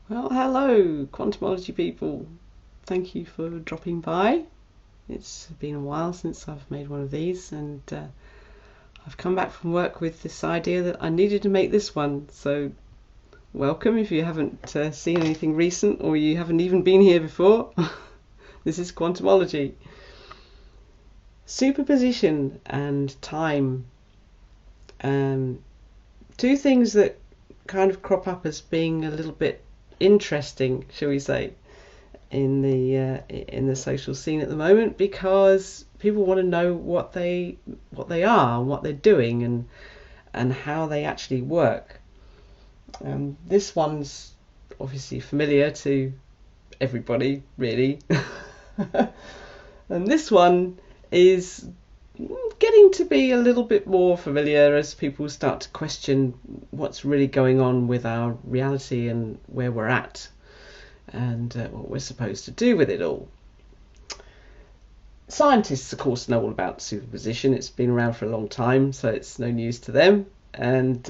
Well, hello, quantumology people. Thank you for dropping by. It's been a while since I've made one of these, and I've come back from work with this idea that I needed to make this one. So, welcome if you haven't seen anything recent or you haven't even been here before. This is quantumology. Superposition and time. Two things that kind of crop up as being a little bit interesting, shall we say, in the social scene at the moment, because people want to know what they are, what they're doing, and how they actually work. This one's obviously familiar to everybody, really, and this one is getting to be a little bit more familiar as people start to question what's really going on with our reality and where we're at and what we're supposed to do with it all. Scientists, of course, know all about superposition. It's been around for a long time, so it's no news to them. And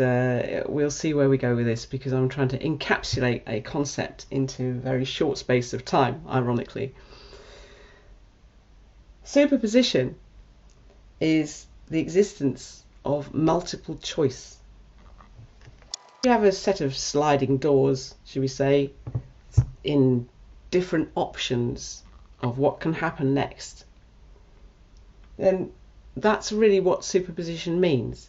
we'll see where we go with this, because I'm trying to encapsulate a concept into a very short space of time, ironically. Superposition is the existence of multiple choice. You have a set of sliding doors, should we say, in different options of what can happen next. Then that's really what superposition means.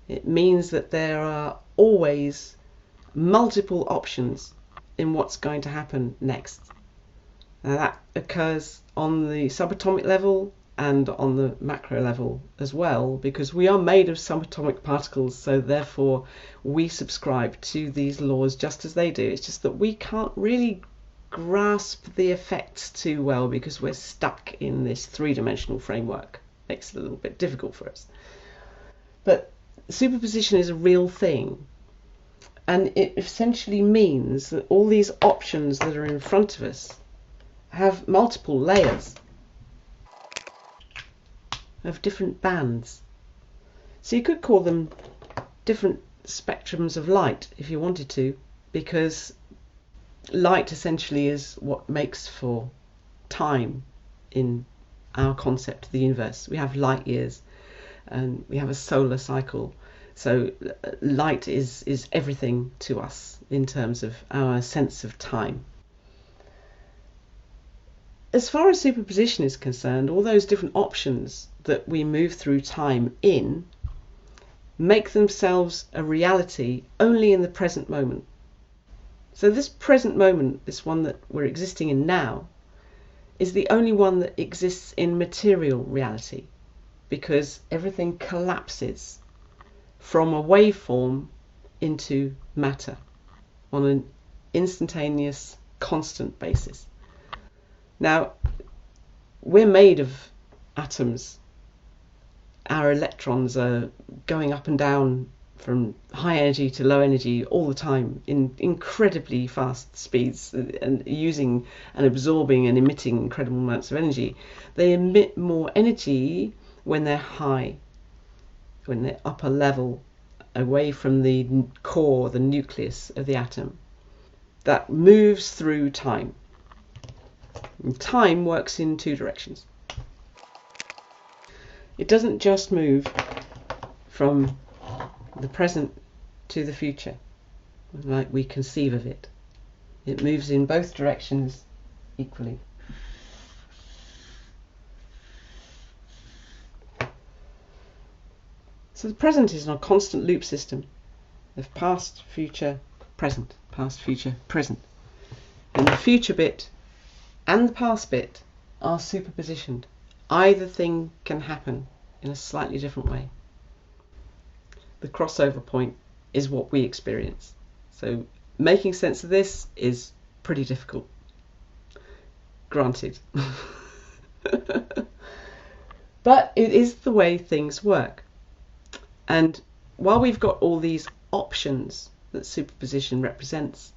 It means that there are always multiple options in what's going to happen next. Now that occurs on the subatomic level and on the macro level as well, because we are made of subatomic particles, so therefore we subscribe to these laws just as they do. It's just that we can't really grasp the effects too well because we're stuck in this three-dimensional framework. Makes it a little bit difficult for us. But superposition is a real thing, and it essentially means that all these options that are in front of us have multiple layers of different bands. So you could call them different spectrums of light if you wanted to, because light essentially is what makes for time in our concept of the universe. We have light years and we have a solar cycle. So light is everything to us in terms of our sense of time. As far as superposition is concerned, all those different options that we move through time in make themselves a reality only in the present moment. So this present moment, this one that we're existing in now, is the only one that exists in material reality, because everything collapses from a waveform into matter on an instantaneous, constant basis. Now, we're made of atoms. Our electrons are going up and down from high energy to low energy all the time in incredibly fast speeds, and using and absorbing and emitting incredible amounts of energy. They emit more energy when they're high, when they're upper level, away from the core, the nucleus of the atom. That moves through time. And time works in two directions. It doesn't just move from the present to the future like we conceive of it. It moves in both directions equally. So the present is a constant loop system of past, future, present, past, future, present. And the future bit and the past bit are superpositioned. Either thing can happen in a slightly different way. The crossover point is what we experience. So making sense of this is pretty difficult. Granted. But it is the way things work. And while we've got all these options that superposition represents,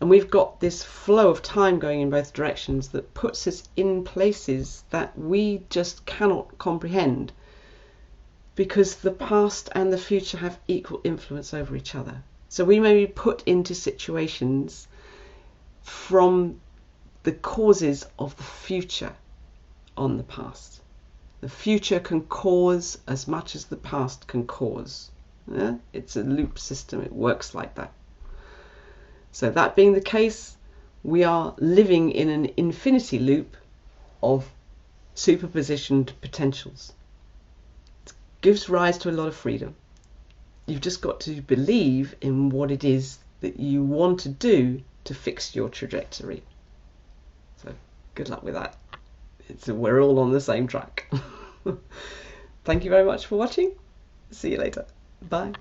and we've got this flow of time going in both directions that puts us in places that we just cannot comprehend, because the past and the future have equal influence over each other. So we may be put into situations from the causes of the future on the past. The future can cause as much as the past can cause. Yeah? It's a loop system. It works like that. So that being the case, we are living in an infinity loop of superpositioned potentials. It gives rise to a lot of freedom. You've just got to believe in what it is that you want to do to fix your trajectory. So good luck with that. We're all on the same track. Thank you very much for watching. See you later. Bye.